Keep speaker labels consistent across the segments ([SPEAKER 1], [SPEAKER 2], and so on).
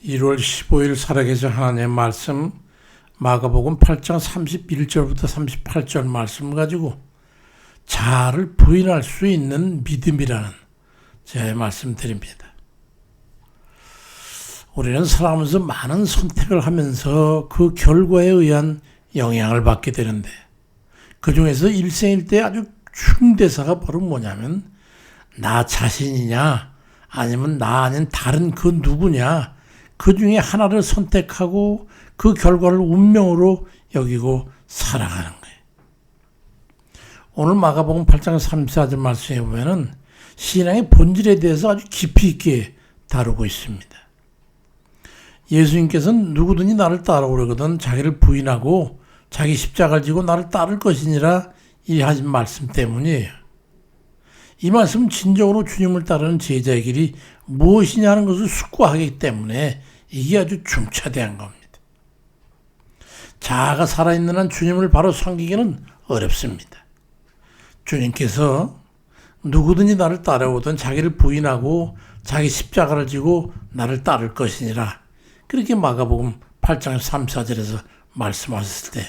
[SPEAKER 1] 1월 15일 살아계신 하나님의 말씀 마가복음 8장 31절부터 38절 말씀을 가지고 자아를 부인할 수 있는 믿음이라는 제 말씀드립니다. 우리는 살아가면서 많은 선택을 하면서 그 결과에 의한 영향을 받게 되는데 그 중에서 일생일대 아주 중대사가 바로 뭐냐면 나 자신이냐 아니면 나 아닌 다른 그 누구냐 그 중에 하나를 선택하고 그 결과를 운명으로 여기고 살아가는 거예요. 오늘 마가복음 8장 34절 말씀에 보면은 신앙의 본질에 대해서 아주 깊이 있게 다루고 있습니다. 예수님께서는 누구든지 나를 따라오려거든 자기를 부인하고 자기 십자가를 지고 나를 따를 것이니라 이 하신 말씀 때문이에요. 이 말씀은 진정으로 주님을 따르는 제자의 길이 무엇이냐 하는 것을 숙고하기 때문에 이게 아주 중차대한 겁니다. 자아가 살아있는 한 주님을 바로 섬기기는 어렵습니다. 주님께서 누구든지 나를 따라오든 자기를 부인하고 자기 십자가를 지고 나를 따를 것이니라 그렇게 마가복음 8장 3, 4절에서 말씀하셨을 때요.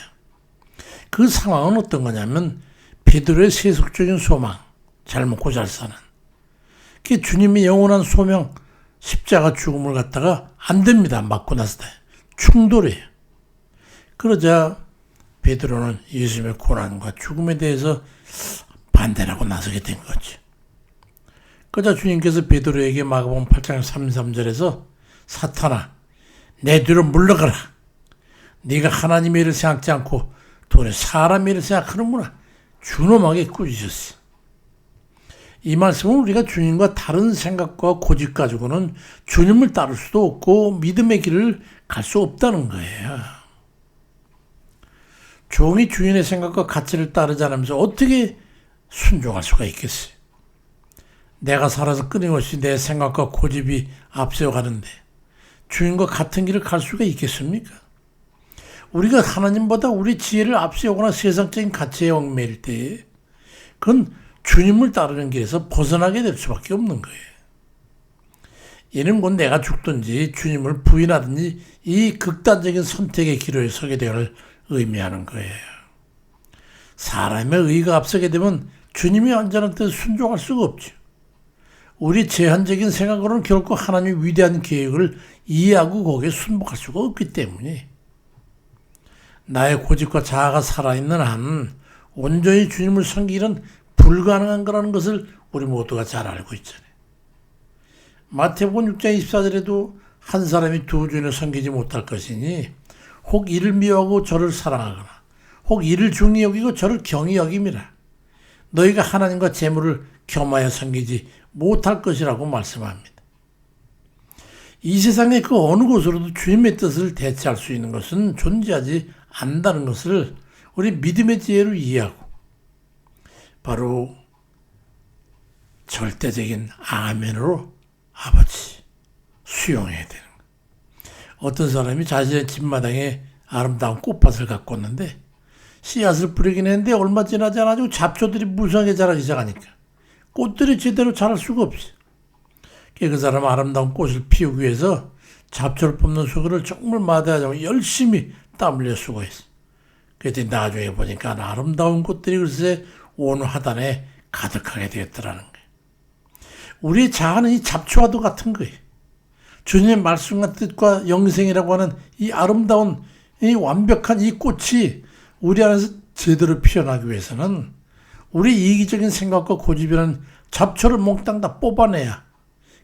[SPEAKER 1] 그 상황은 어떤 거냐면 베드로의 세속적인 소망, 잘 먹고 잘 사는 그 주님의 영원한 소명 십자가 죽음을 갖다가 안 됩니다. 맞고 나서 충돌해요. 그러자 베드로는 예수님의 고난과 죽음에 대해서 반대를 하고 나서게 된 거죠. 그러자 주님께서 베드로에게 마가복음 8장 33절에서 사탄아 내 뒤로 물러가라. 네가 하나님의 일을 생각지 않고 돈에 사람의 일을 생각하는구나. 준엄하게 꾸짖으셨어요. 이 말씀은 우리가 주님과 다른 생각과 고집 가지고는 주님을 따를 수도 없고 믿음의 길을 갈 수 없다는 거예요. 종이 주인의 생각과 가치를 따르지 않으면서 어떻게 순종할 수가 있겠어요? 내가 살아서 끊임없이 내 생각과 고집이 앞세워가는데 주인과 같은 길을 갈 수가 있겠습니까? 우리가 하나님보다 우리 지혜를 앞세우거나 세상적인 가치에 얽매일 때 그건 주님을 따르는 길에서 벗어나게 될 수밖에 없는 거예요. 이는 곧 내가 죽든지 주님을 부인하든지 이 극단적인 선택의 기로에 서게 되를 의미하는 거예요. 사람의 의가 앞서게 되면 주님이 완전한 뜻 순종할 수가 없죠. 우리 제한적인 생각으로는 결코 하나님의 위대한 계획을 이해하고 거기에 순복할 수가 없기 때문에 나의 고집과 자아가 살아있는 한 온전히 주님을 섬기기는 불가능한 거라는 것을 우리 모두가 잘 알고 있잖아요. 마태복음 6장 24절에도 한 사람이 두 주인을 섬기지 못할 것이니 혹 이를 미워하고 저를 사랑하거나 혹 이를 중히 여기고 저를 경히 여김이라. 너희가 하나님과 재물을 겸하여 섬기지 못할 것이라고 말씀합니다. 이 세상의 그 어느 곳으로도 주님의 뜻을 대체할 수 있는 것은 존재하지 않는다는 것을 우리 믿음의 지혜로 이해하고 바로 절대적인 아멘으로 아버지 수용해야 되는 거예요. 어떤 사람이 자신의 집마당에 아름다운 꽃밭을 갖고 왔는데 씨앗을 뿌리긴 했는데 얼마 지나지 않아가지고 잡초들이 무성하게 자라기 시작하니까 꽃들이 제대로 자랄 수가 없어요. 그 사람은 아름다운 꽃을 피우기 위해서 잡초를 뽑는 수고를 정말 마다하자고 열심히 땀 흘려 수고했어. 그랬더니 나중에 보니까 아름다운 꽃들이 글쎄 온 화단에 가득하게 되었더라는 거예요. 우리의 자아는 이 잡초와도 같은 거예요. 주님의 말씀과 뜻과 영생이라고 하는 이 아름다운 이 완벽한 이 꽃이 우리 안에서 제대로 피어나기 위해서는 우리 이기적인 생각과 고집이라는 잡초를 몽땅 다 뽑아내야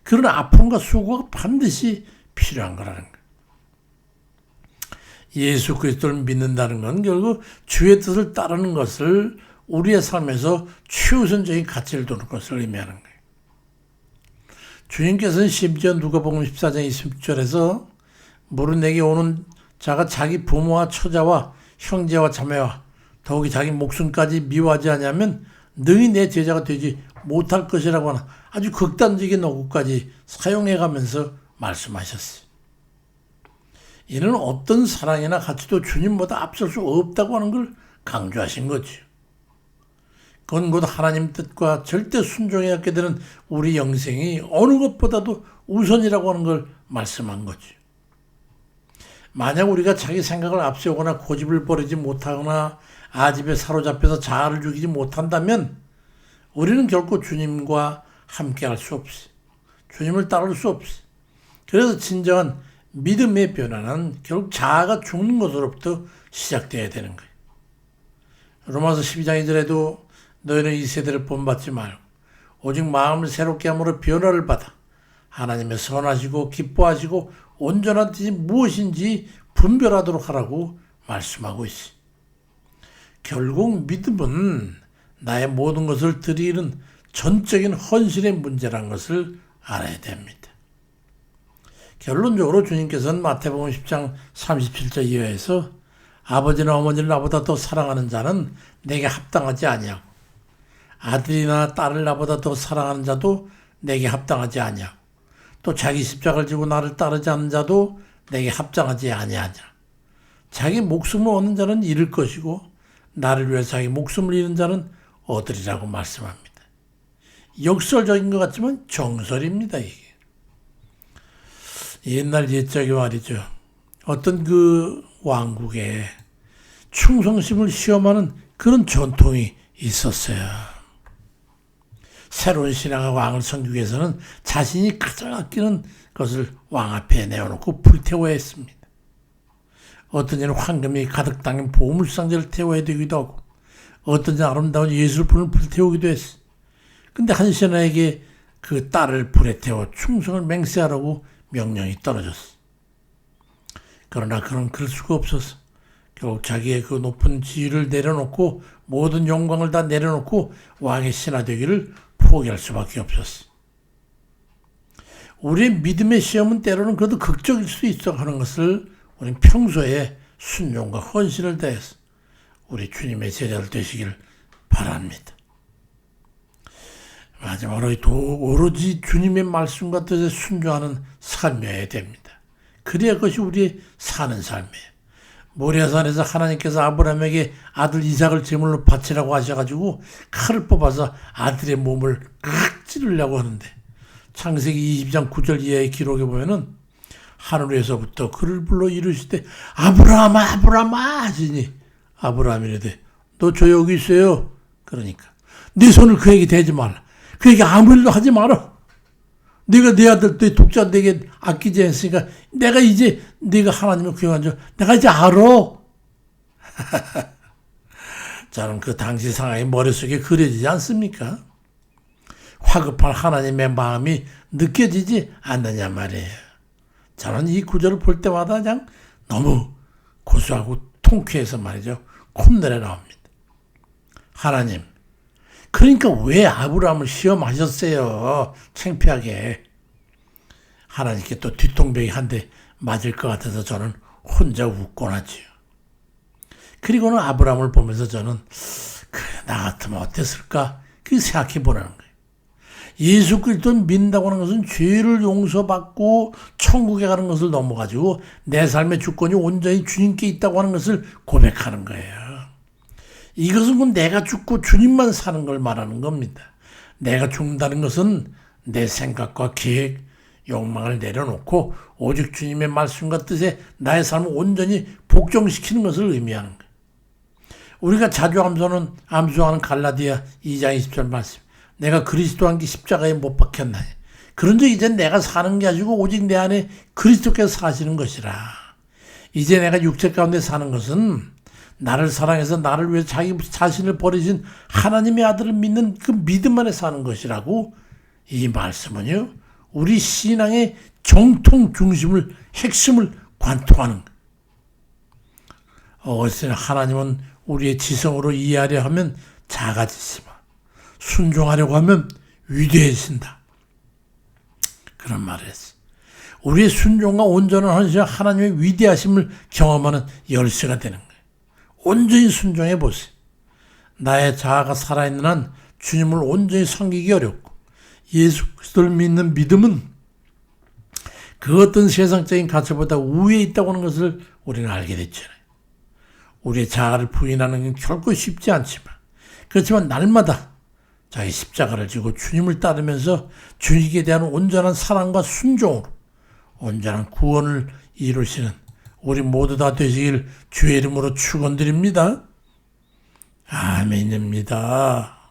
[SPEAKER 1] 그런 아픔과 수고가 반드시 필요한 거라는 거예요. 예수 그리스도를 믿는다는 건 결국 주의 뜻을 따르는 것을 우리의 삶에서 최우선적인 가치를 두는 것을 의미하는 거예요. 주님께서는 심지어 누가복음 14장 20절에서 무릇 내게 오는 자가 자기 부모와 처자와 형제와 자매와 더욱이 자기 목숨까지 미워하지 않으면 능히 내 제자가 되지 못할 것이라고 하는 아주 극단적인 어구까지 사용해가면서 말씀하셨어요. 이는 어떤 사랑이나 가치도 주님보다 앞설 수 없다고 하는 걸 강조하신 거죠. 그건 곧 하나님 뜻과 절대 순종해 갖게 되는 우리 영생이 어느 것보다도 우선이라고 하는 걸 말씀한 거죠. 만약 우리가 자기 생각을 앞세우거나 고집을 버리지 못하거나 아집에 사로잡혀서 자아를 죽이지 못한다면 우리는 결코 주님과 함께할 수 없어. 주님을 따를 수 없어. 그래서 진정한 믿음의 변화는 결국 자아가 죽는 것으로부터 시작되어야 되는 거예요. 로마서 12장 2절에도 너희는 이 세대를 본받지 말고 오직 마음을 새롭게 함으로 변화를 받아 하나님의 선하시고 기뻐하시고 온전한 뜻이 무엇인지 분별하도록 하라고 말씀하고 있어. 결국 믿음은 나의 모든 것을 드리는 전적인 헌신의 문제란 것을 알아야 됩니다. 결론적으로 주님께서는 마태복음 10장 37절 이하에서 아버지나 어머니를 나보다 더 사랑하는 자는 내게 합당하지 아니하고 아들이나 딸을 나보다 더 사랑하는 자도 내게 합당하지 아니하고 또 자기 십자가를 지고 나를 따르지 않는 자도 내게 합당하지 아니하냐. 자기 목숨을 얻는 자는 잃을 것이고 나를 위해 자기 목숨을 잃은 자는 얻으리라고 말씀합니다. 역설적인 것 같지만 정설입니다. 이게. 옛날 옛적에 말이죠. 어떤 그 왕국에 충성심을 시험하는 그런 전통이 있었어요. 새로운 신하가 왕을 섬기기 위해서는 자신이 가장 아끼는 것을 왕 앞에 내어놓고 불태워야 했습니다. 어떤 이는 황금이 가득 담긴 보물상자를 태워야 되기도 하고 어떤 이는 아름다운 예술품을 불태우기도 했어요. 근데 한 신하에게 그 딸을 불에 태워 충성을 맹세하라고 명령이 떨어졌어. 그러나 그는 그럴 수가 없었어. 결국 자기의 그 높은 지위를 내려놓고 모든 영광을 다 내려놓고 왕의 신하 되기를 포기할 수밖에 없었어. 우리의 믿음의 시험은 때로는 그래도 극적일 수 있어 하는 것을 우리는 평소에 순종과 헌신을 다해서 우리 주님의 제자들 되시길 바랍니다. 마지막으로 오로지 주님의 말씀과 뜻에 순종하는 삶이어야 됩니다. 그래야 그것이 우리의 사는 삶이에요. 모리아산에서 하나님께서 아브라함에게 아들 이삭을 제물로 바치라고 하셔가지고 칼을 뽑아서 아들의 몸을 칵 찌르려고 하는데 창세기 20장 9절 이하의 기록에 보면은 하늘에서부터 그를 불러 이르시되 아브라함아 아브라함아 하시니 아브라함이 이르되 너 저 여기 있어요. 그러니까 네 손을 그에게 대지 말라. 그에게 아무 일도 하지 마라. 네가 내 아들 내 독자 내게 아끼지 않으니까 내가 이제 네가 하나님을 구원한 줄 내가 이제 알아. 저는 그 당시 상황이 머릿속에 그려지지 않습니까? 화급한 하나님의 마음이 느껴지지 않느냐 말이에요. 저는 이 구절을 볼 때마다 그냥 너무 고소하고 통쾌해서 말이죠. 콧노래 나옵니다. 하나님, 그러니까 왜 아브라함을 시험하셨어요? 창피하게. 하나님께 또 뒤통벽이 한 대 맞을 것 같아서 저는 혼자 웃곤 하지요. 그리고는 아브라함을 보면서 저는 그래 나 같으면 어땠을까? 그 생각해 보라는 거예요. 예수 그리스도를 믿는다고 하는 것은 죄를 용서받고 천국에 가는 것을 넘어가지고 내 삶의 주권이 온전히 주님께 있다고 하는 것을 고백하는 거예요. 이것은 내가 죽고 주님만 사는 걸 말하는 겁니다. 내가 죽는다는 것은 내 생각과 계획, 욕망을 내려놓고 오직 주님의 말씀과 뜻에 나의 삶을 온전히 복종시키는 것을 의미하는 거예요. 우리가 자주 암송하는 갈라디아 2장 20절 말씀. 내가 그리스도 안기 십자가에 못 박혔나니. 그런즉 이제 내가 사는 게 아니고 오직 내 안에 그리스도께서 사시는 것이라. 이제 내가 육체 가운데 사는 것은 나를 사랑해서 나를 위해 자기 자신을 버리신 하나님의 아들을 믿는 그 믿음 안에 사는 것이라고 이 말씀은요. 우리 신앙의 정통 중심을 핵심을 관통하는 어디서 하나님은 우리의 지성으로 이해하려 하면 작아지지만 순종하려고 하면 위대해진다. 그런 말을 했어. 우리의 순종과 온전한 헌신은 하나님의 위대하심을 경험하는 열쇠가 되는 거예요. 온전히 순종해 보세요. 나의 자아가 살아있는 한 주님을 온전히 섬기기 어렵고 예수 그리스도를 믿는 믿음은 그 어떤 세상적인 가치보다 우위에 있다고 하는 것을 우리는 알게 됐잖아요. 우리의 자아를 부인하는 건 결코 쉽지 않지만 그렇지만 날마다 자기 십자가를 지고 주님을 따르면서 주님께 대한 온전한 사랑과 순종으로 온전한 구원을 이루시는 우리 모두 다 되시길 주의 이름으로 축원드립니다. 아멘입니다.